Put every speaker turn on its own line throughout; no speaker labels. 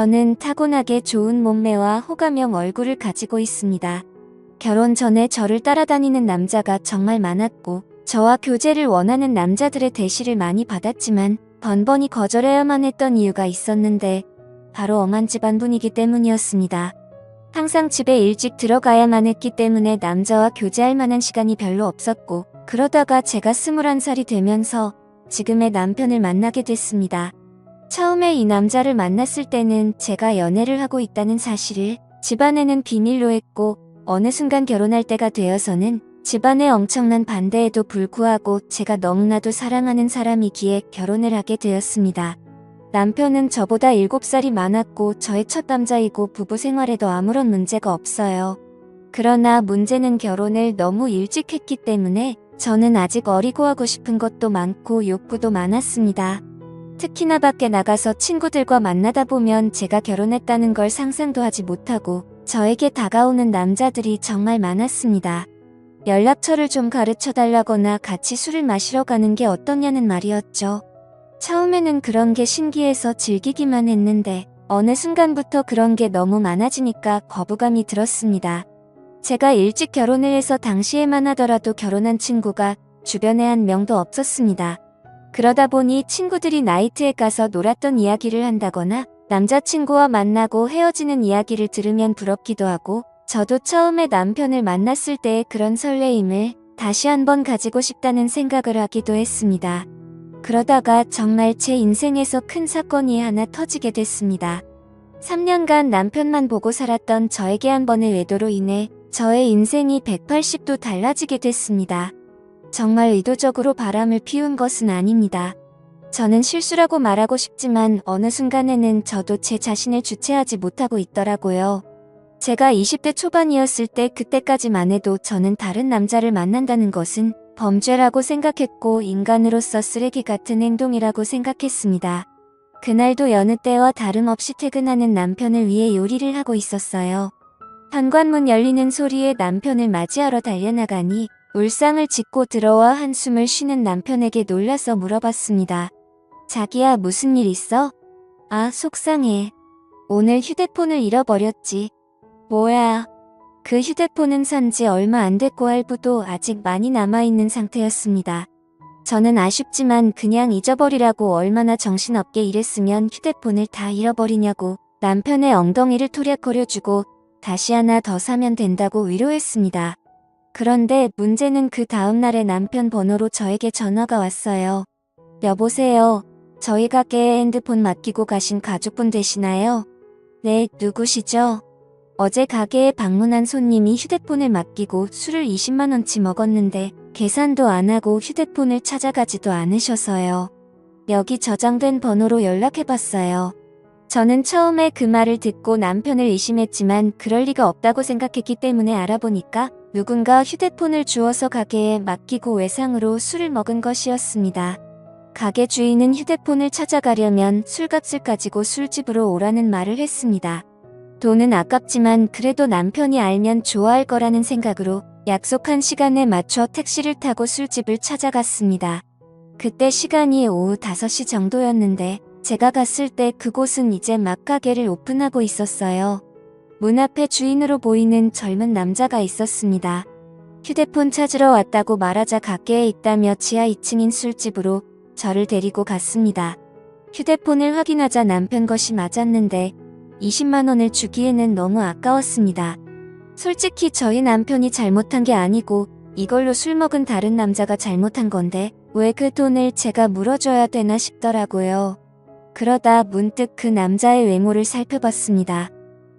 저는 타고나게 좋은 몸매와 호감형 얼굴을 가지고 있습니다. 결혼 전에 저를 따라다니는 남자가 정말 많았고 저와 교제를 원하는 남자들의 대시를 많이 받았지만 번번이 거절해야만 했던 이유가 있었는데 바로 엄한 집안 분위기 때문이었습니다. 항상 집에 일찍 들어가야만 했기 때문에 남자와 교제할 만한 시간이 별로 없었고 그러다가 제가 21살이 되면서 지금의 남편을 만나게 됐습니다. 처음에 이 남자를 만났을 때는 제가 연애를 하고 있다는 사실을 집안에는 비밀로 했고 어느 순간 결혼할 때가 되어서는 집안의 엄청난 반대에도 불구하고 제가 너무나도 사랑하는 사람이기에 결혼을 하게 되었습니다. 남편은 저보다 7살이 많았고 저의 첫 남자이고 부부 생활에도 아무런 문제가 없어요. 그러나 문제는 결혼을 너무 일찍 했기 때문에 저는 아직 어리고 하고 싶은 것도 많고 욕구도 많았습니다. 특히나 밖에 나가서 친구들과 만나다 보면 제가 결혼했다는 걸 상상도 하지 못하고 저에게 다가오는 남자들이 정말 많았습니다. 연락처를 좀 가르쳐달라거나 같이 술을 마시러 가는 게 어떠냐는 말이었죠. 처음에는 그런 게 신기해서 즐기기만 했는데 어느 순간부터 그런 게 너무 많아지니까 거부감이 들었습니다. 제가 일찍 결혼을 해서 당시에만 하더라도 결혼한 친구가 주변에 한 명도 없었습니다. 그러다 보니 친구들이 나이트에 가서 놀았던 이야기를 한다거나 남자친구와 만나고 헤어지는 이야기를 들으면 부럽기도 하고 저도 처음에 남편을 만났을 때의 그런 설레임을 다시 한번 가지고 싶다는 생각을 하기도 했습니다. 그러다가 정말 제 인생에서 큰 사건이 하나 터지게 됐습니다. 3년간 남편만 보고 살았던 저에게 한 번의 외도로 인해 저의 인생이 180도 달라지게 됐습니다. 정말 의도적으로 바람을 피운 것은 아닙니다. 저는 실수라고 말하고 싶지만 어느 순간에는 저도 제 자신을 주체하지 못하고 있더라고요. 제가 20대 초반이었을 때 그때까지만 해도 저는 다른 남자를 만난다는 것은 범죄라고 생각했고 인간으로서 쓰레기 같은 행동이라고 생각했습니다. 그날도 여느 때와 다름없이 퇴근하는 남편을 위해 요리를 하고 있었어요. 현관문 열리는 소리에 남편을 맞이하러 달려나가니 울상을 짚고 들어와 한숨을 쉬는 남편에게 놀라서 물어봤습니다. 자기야, 무슨 일 있어? 아, 속상해. 오늘 휴대폰을 잃어버렸지. 뭐야? 그 휴대폰은 산지 얼마 안 됐고 할부도 아직 많이 남아있는 상태였습니다. 저는 아쉽지만 그냥 잊어버리라고 얼마나 정신없게 일했으면 휴대폰을 다 잃어버리냐고 남편의 엉덩이를 토략거려주고 다시 하나 더 사면 된다고 위로했습니다. 그런데 문제는 그 다음날에 남편 번호로 저에게 전화가 왔어요. 여보세요. 저희 가게에 핸드폰 맡기고 가신 가족분 되시나요? 네, 누구시죠? 어제 가게에 방문한 손님이 휴대폰을 맡기고 술을 20만원치 먹었는데 계산도 안 하고 휴대폰을 찾아가지도 않으셔서요. 여기 저장된 번호로 연락해봤어요. 저는 처음에 그 말을 듣고 남편을 의심했지만 그럴 리가 없다고 생각했기 때문에 알아보니까 누군가 휴대폰을 주워서 가게에 맡기고 외상으로 술을 먹은 것이었습니다. 가게 주인은 휴대폰을 찾아가려면 술값을 가지고 술집으로 오라는 말을 했습니다. 돈은 아깝지만 그래도 남편이 알면 좋아할 거라는 생각으로 약속한 시간에 맞춰 택시를 타고 술집을 찾아갔습니다. 그때 시간이 오후 5시 정도였는데 제가 갔을 때 그곳은 이제 막 가게를 오픈하고 있었어요. 문 앞에 주인으로 보이는 젊은 남자가 있었습니다. 휴대폰 찾으러 왔다고 말하자 가게에 있다며 지하 2층인 술집으로 저를 데리고 갔습니다. 휴대폰을 확인하자 남편 것이 맞았는데 20만원을 주기에는 너무 아까웠습니다. 솔직히 저희 남편이 잘못한 게 아니고 이걸로 술 먹은 다른 남자가 잘못한 건데 왜 그 돈을 제가 물어줘야 되나 싶더라고요. 그러다 문득 그 남자의 외모를 살펴봤습니다.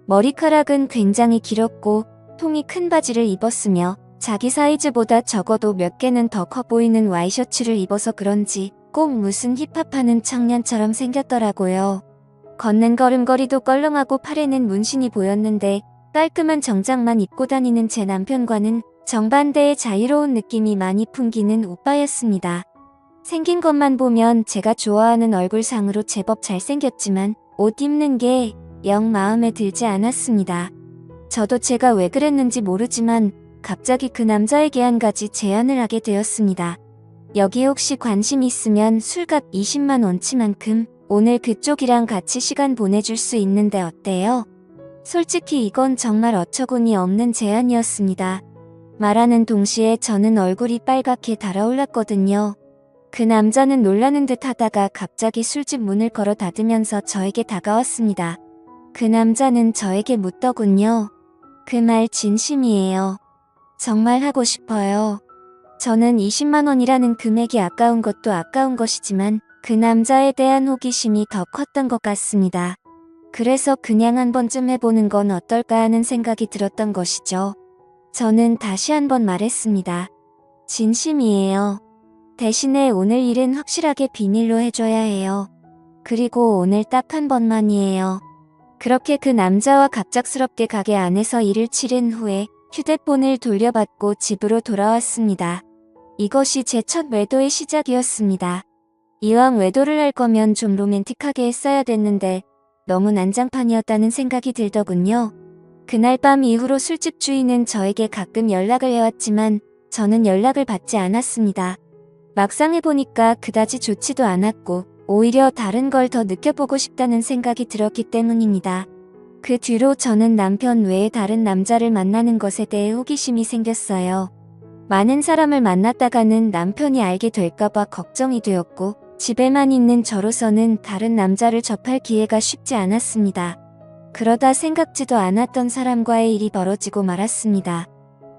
머리카락은 굉장히 길었고 통이 큰 바지를 입었으며 자기 사이즈보다 적어도 몇 개는 더 커 보이는 와이셔츠를 입어서 그런지 꼭 무슨 힙합하는 청년처럼 생겼더라고요. 걷는 걸음걸이도 껄렁하고 팔에는 문신이 보였는데 깔끔한 정장만 입고 다니는 제 남편과는 정반대의 자유로운 느낌이 많이 풍기는 오빠였습니다. 생긴 것만 보면 제가 좋아하는 얼굴상으로 제법 잘생겼지만 옷 입는 게 영 마음에 들지 않았습니다. 저도 제가 왜 그랬는지 모르지만 갑자기 그 남자에게 한 가지 제안을 하게 되었습니다. 여기 혹시 관심 있으면 술값 20만 원치만큼 오늘 그쪽이랑 같이 시간 보내줄 수 있는데 어때요? 솔직히 이건 정말 어처구니 없는 제안이었습니다. 말하는 동시에 저는 얼굴이 빨갛게 달아올랐거든요. 그 남자는 놀라는 듯 하다가 갑자기 술집 문을 걸어 닫으면서 저에게 다가왔습니다. 그 남자는 저에게 묻더군요. 그 말 진심이에요. 정말 하고 싶어요. 저는 20만 원이라는 금액이 아까운 것도 아까운 것이지만 그 남자에 대한 호기심이 더 컸던 것 같습니다. 그래서 그냥 한 번쯤 해보는 건 어떨까 하는 생각이 들었던 것이죠. 저는 다시 한번 말했습니다. 진심이에요. 대신에 오늘 일은 확실하게 비밀로 해줘야 해요. 그리고 오늘 딱 한 번만이에요. 그렇게 그 남자와 갑작스럽게 가게 안에서 일을 치른 후에 휴대폰을 돌려받고 집으로 돌아왔습니다. 이것이 제 첫 외도의 시작이었습니다. 이왕 외도를 할 거면 좀 로맨틱하게 했어야 됐는데 너무 난장판이었다는 생각이 들더군요. 그날 밤 이후로 술집 주인은 저에게 가끔 연락을 해왔지만 저는 연락을 받지 않았습니다. 막상 해보니까 그다지 좋지도 않았고 오히려 다른 걸 더 느껴보고 싶다는 생각이 들었기 때문입니다. 그 뒤로 저는 남편 외에 다른 남자를 만나는 것에 대해 호기심이 생겼어요. 많은 사람을 만났다가는 남편이 알게 될까봐 걱정이 되었고 집에만 있는 저로서는 다른 남자를 접할 기회가 쉽지 않았습니다. 그러다 생각지도 않았던 사람과의 일이 벌어지고 말았습니다.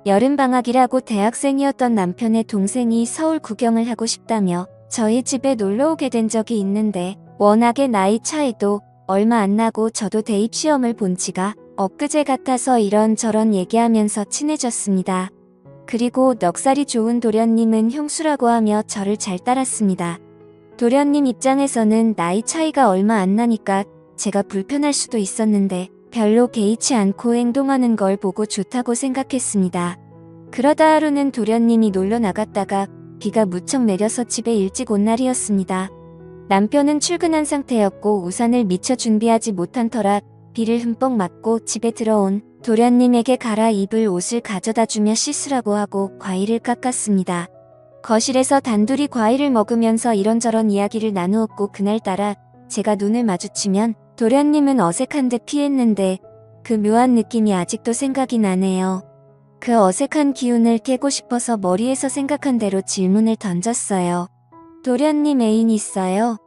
여름방학이라고 대학생이었던 남편의 동생이 서울 구경을 하고 싶다며 저희 집에 놀러오게 된 적이 있는데 워낙에 나이 차이도 얼마 안 나고 저도 대입시험을 본 지가 엊그제 같아서 이런저런 얘기하면서 친해졌습니다. 그리고 넉살이 좋은 도련님은 형수라고 하며 저를 잘 따랐습니다. 도련님 입장에서는 나이 차이가 얼마 안 나니까 제가 불편할 수도 있었는데 별로 개의치 않고 행동하는 걸 보고 좋다고 생각했습니다. 그러다 하루는 도련님이 놀러 나갔다가 비가 무척 내려서 집에 일찍 온 날이었습니다. 남편은 출근한 상태였고 우산을 미처 준비하지 못한 터라 비를 흠뻑 맞고 집에 들어온 도련님에게 갈아입을 옷을 가져다주며 씻으라고 하고 과일을 깎았습니다. 거실에서 단둘이 과일을 먹으면서 이런저런 이야기를 나누었고 그날따라 제가 눈을 마주치면 도련님은 어색한 듯 피했는데 그 묘한 느낌이 아직도 생각이 나네요. 그 어색한 기운을 깨고 싶어서 머리에서 생각한 대로 질문을 던졌어요. 도련님 애인 있어요?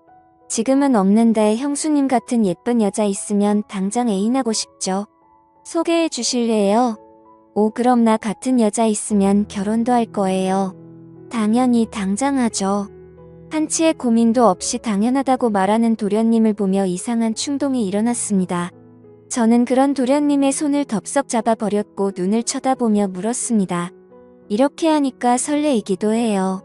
지금은 없는데 형수님 같은 예쁜 여자 있으면 당장 애인하고 싶죠. 소개해 주실래요? 오, 그럼 나 같은 여자 있으면 결혼도 할 거예요. 당연히 당장 하죠. 한치의 고민도 없이 당연하다고 말하는 도련님을 보며 이상한 충동이 일어났습니다. 저는 그런 도련님의 손을 덥석 잡아버렸고 눈을 쳐다보며 물었습니다. 이렇게 하니까 설레이기도 해요.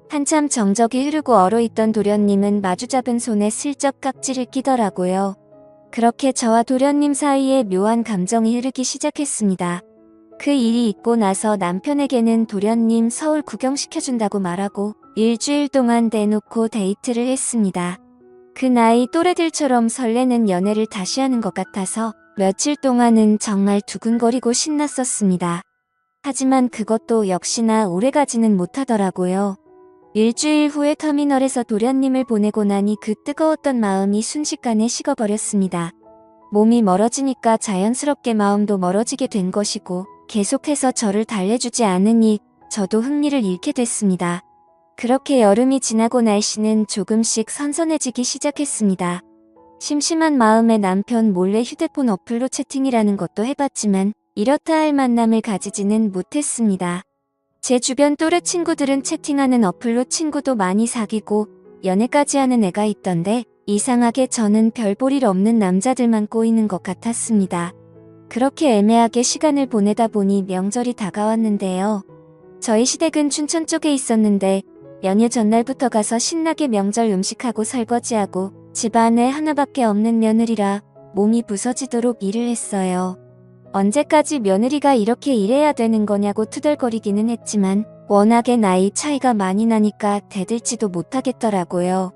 한참 정적이 흐르고 얼어있던 도련님은 마주잡은 손에 슬쩍 깍지를 끼더라고요. 그렇게 저와 도련님 사이에 묘한 감정이 흐르기 시작했습니다. 그 일이 있고 나서 남편에게는 도련님 서울 구경시켜준다고 말하고 일주일 동안 대놓고 데이트를 했습니다. 그 나이 또래들처럼 설레는 연애를 다시 하는 것 같아서 며칠 동안은 정말 두근거리고 신났었습니다. 하지만 그것도 역시나 오래가지는 못하더라고요. 일주일 후에 터미널에서 도련님을 보내고 나니 그 뜨거웠던 마음이 순식간에 식어버렸습니다. 몸이 멀어지니까 자연스럽게 마음도 멀어지게 된 것이고 계속해서 저를 달래주지 않으니 저도 흥미를 잃게 됐습니다. 그렇게 여름이 지나고 날씨는 조금씩 선선해지기 시작했습니다. 심심한 마음에 남편 몰래 휴대폰 어플로 채팅이라는 것도 해봤지만 이렇다 할 만남을 가지지는 못했습니다. 제 주변 또래 친구들은 채팅하는 어플로 친구도 많이 사귀고 연애까지 하는 애가 있던데 이상하게 저는 별 볼 일 없는 남자들만 꼬이는 것 같았습니다. 그렇게 애매하게 시간을 보내다 보니 명절이 다가왔는데요. 저희 시댁은 춘천 쪽에 있었는데 연휴 전날부터 가서 신나게 명절 음식하고 설거지하고 집안에 하나밖에 없는 며느리라 몸이 부서지도록 일을 했어요. 언제까지 며느리가 이렇게 일해야 되는 거냐고 투덜거리기는 했지만 워낙에 나이 차이가 많이 나니까 대들지도 못하겠더라고요.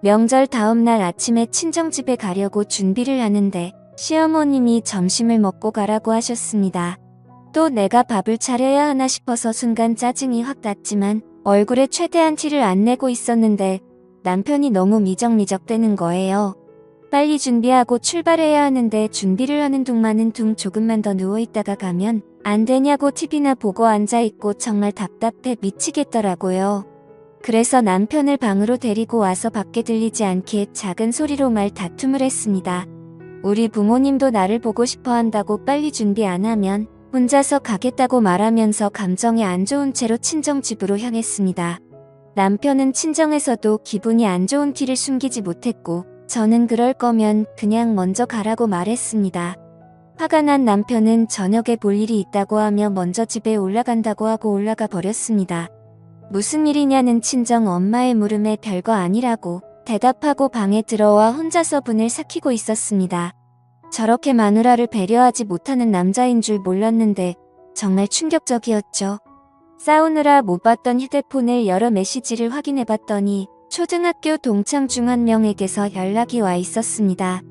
명절 다음날 아침에 친정집에 가려고 준비를 하는데 시어머님이 점심을 먹고 가라고 하셨습니다. 또 내가 밥을 차려야 하나 싶어서 순간 짜증이 확 났지만 얼굴에 최대한 티를 안 내고 있었는데 남편이 너무 미적미적대는 거예요. 빨리 준비하고 출발해야 하는데 준비를 하는 동안은 조금만 더 누워있다가 가면 안 되냐고 TV나 보고 앉아있고 정말 답답해 미치겠더라고요. 그래서 남편을 방으로 데리고 와서 밖에 들리지 않게 작은 소리로 말 다툼을 했습니다. 우리 부모님도 나를 보고 싶어 한다고 빨리 준비 안 하면 혼자서 가겠다고 말하면서 감정이 안 좋은 채로 친정집으로 향했습니다. 남편은 친정에서도 기분이 안 좋은 티를 숨기지 못했고 저는 그럴 거면 그냥 먼저 가라고 말했습니다. 화가 난 남편은 저녁에 볼 일이 있다고 하며 먼저 집에 올라간다고 하고 올라가 버렸습니다. 무슨 일이냐는 친정 엄마의 물음에 별거 아니라고 대답하고 방에 들어와 혼자서 분을 삭히고 있었습니다. 저렇게 마누라를 배려하지 못하는 남자인 줄 몰랐는데 정말 충격적이었죠. 싸우느라 못 봤던 휴대폰을 열어 메시지를 확인해봤더니 초등학교 동창 중 한 명에게서 연락이 와 있었습니다.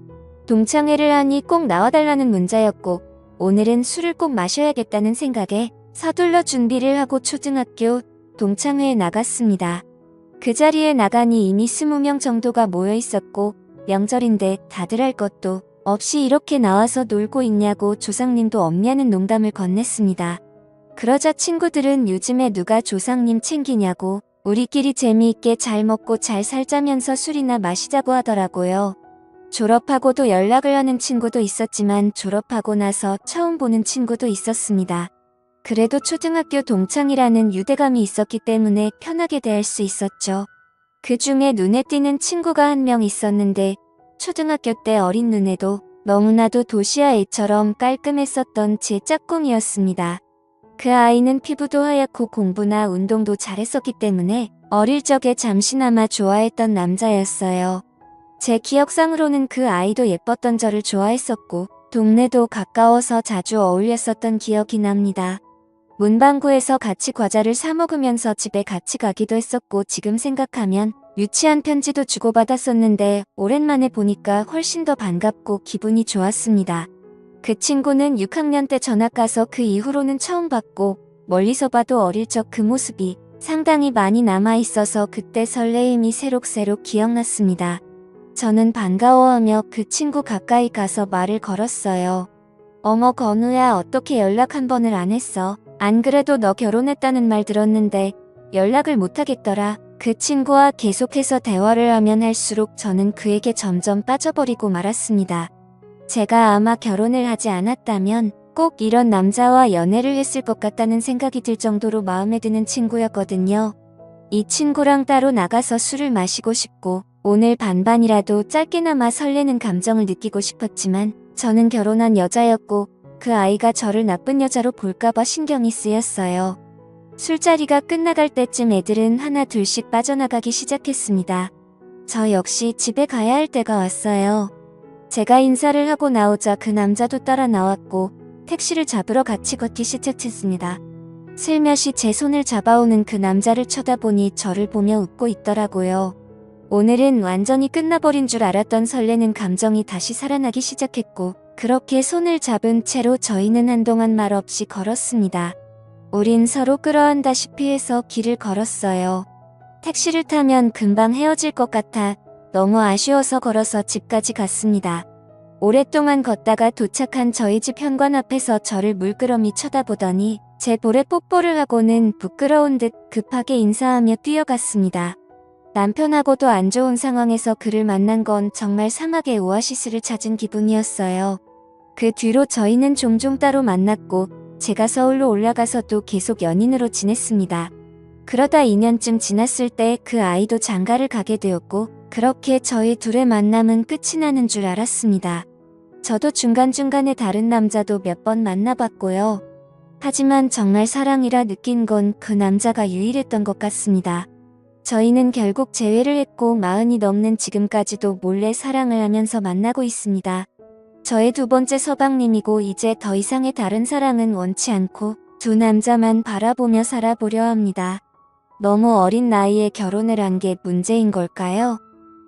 동창회를 하니 꼭 나와달라는 문자였고 오늘은 술을 꼭 마셔야겠다는 생각에 서둘러 준비를 하고 초등학교 동창회에 나갔습니다. 그 자리에 나가니 이미 20명 정도가 모여 있었고 명절인데 다들 할 것도 없이 이렇게 나와서 놀고 있냐고 조상님도 없냐는 농담을 건넸습니다. 그러자 친구들은 요즘에 누가 조상님 챙기냐고 우리끼리 재미있게 잘 먹고 잘 살자면서 술이나 마시자고 하더라고요. 졸업하고도 연락을 하는 친구도 있었지만 졸업하고 나서 처음 보는 친구도 있었습니다. 그래도 초등학교 동창이라는 유대감이 있었기 때문에 편하게 대할 수 있었죠. 그 중에 눈에 띄는 친구가 한 명 있었는데 초등학교 때 어린 눈에도 너무나도 도시아 애처럼 깔끔했었던 제 짝꿍이었습니다. 그 아이는 피부도 하얗고 공부나 운동도 잘했었기 때문에 어릴 적에 잠시나마 좋아했던 남자였어요. 제 기억상으로는 그 아이도 예뻤던 저를 좋아했었고 동네도 가까워서 자주 어울렸었던 기억이 납니다. 문방구에서 같이 과자를 사 먹으면서 집에 같이 가기도 했었고 지금 생각하면 유치한 편지도 주고받았었는데 오랜만에 보니까 훨씬 더 반갑고 기분이 좋았습니다. 그 친구는 6학년 때 전학 가서 그 이후로는 처음 봤고 멀리서 봐도 어릴 적 그 모습이 상당히 많이 남아있어서 그때 설레임이 새록새록 기억났습니다. 저는 반가워하며 그 친구 가까이 가서 말을 걸었어요. 어머 건우야 어떻게 연락 한 번을 안 했어? 안 그래도 너 결혼했다는 말 들었는데 연락을 못하겠더라. 그 친구와 계속해서 대화를 하면 할수록 저는 그에게 점점 빠져버리고 말았습니다. 제가 아마 결혼을 하지 않았다면 꼭 이런 남자와 연애를 했을 것 같다는 생각이 들 정도로 마음에 드는 친구였거든요. 이 친구랑 따로 나가서 술을 마시고 싶고 오늘 반반이라도 짧게나마 설레는 감정을 느끼고 싶었지만 저는 결혼한 여자였고 그 아이가 저를 나쁜 여자로 볼까봐 신경이 쓰였어요. 술자리가 끝나갈 때쯤 애들은 하나 둘씩 빠져나가기 시작했습니다. 저 역시 집에 가야 할 때가 왔어요. 제가 인사를 하고 나오자 그 남자도 따라 나왔고 택시를 잡으러 같이 걷기 시작했습니다. 슬며시 제 손을 잡아오는 그 남자를 쳐다보니 저를 보며 웃고 있더라고요. 오늘은 완전히 끝나버린 줄 알았던 설레는 감정이 다시 살아나기 시작했고 그렇게 손을 잡은 채로 저희는 한동안 말없이 걸었습니다. 우린 서로 끌어안다시피 해서 길을 걸었어요. 택시를 타면 금방 헤어질 것 같아 너무 아쉬워서 걸어서 집까지 갔습니다. 오랫동안 걷다가 도착한 저희 집 현관 앞에서 저를 물끄러미 쳐다보더니 제 볼에 뽀뽀를 하고는 부끄러운 듯 급하게 인사하며 뛰어갔습니다. 남편하고도 안 좋은 상황에서 그를 만난 건 정말 사막의 오아시스를 찾은 기분이었어요. 그 뒤로 저희는 종종 따로 만났고 제가 서울로 올라가서도 계속 연인으로 지냈습니다. 그러다 2년쯤 지났을 때 그 아이도 장가를 가게 되었고 그렇게 저희 둘의 만남은 끝이 나는 줄 알았습니다. 저도 중간중간에 다른 남자도 몇 번 만나봤고요. 하지만 정말 사랑이라 느낀 건 그 남자가 유일했던 것 같습니다. 저희는 결국 재회를 했고 40이 넘는 지금까지도 몰래 사랑을 하면서 만나고 있습니다. 저의 두 번째 서방님이고 이제 더 이상의 다른 사랑은 원치 않고 두 남자만 바라보며 살아보려 합니다. 너무 어린 나이에 결혼을 한 게 문제인 걸까요?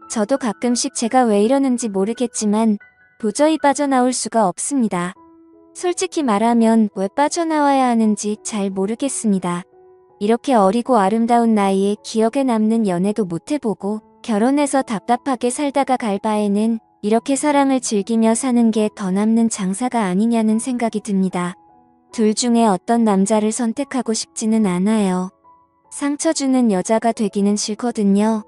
저도 가끔씩 제가 왜 이러는지 모르겠지만 도저히 빠져나올 수가 없습니다. 솔직히 말하면 왜 빠져나와야 하는지 잘 모르겠습니다. 이렇게 어리고 아름다운 나이에 기억에 남는 연애도 못해보고 결혼해서 답답하게 살다가 갈 바에는 이렇게 사랑을 즐기며 사는 게 더 남는 장사가 아니냐는 생각이 듭니다. 둘 중에 어떤 남자를 선택하고 싶지는 않아요. 상처 주는 여자가 되기는 싫거든요.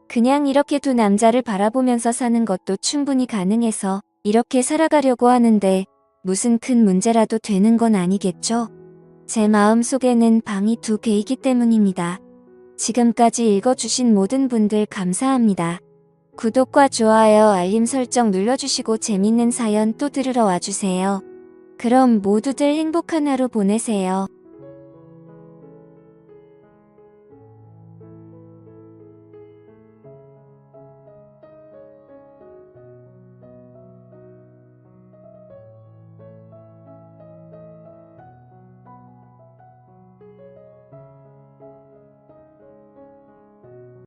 그냥 이렇게 두 남자를 바라보면서 사는 것도 충분히 가능해서 이렇게 살아가려고 하는데 무슨 큰 문제라도 되는 건 아니겠죠? 제 마음속에는 방이 2개이기 때문입니다. 지금까지 읽어주신 모든 분들 감사합니다. 구독과 좋아요, 알림 설정 눌러주시고 재밌는 사연 또 들으러 와주세요. 그럼 모두들 행복한 하루 보내세요.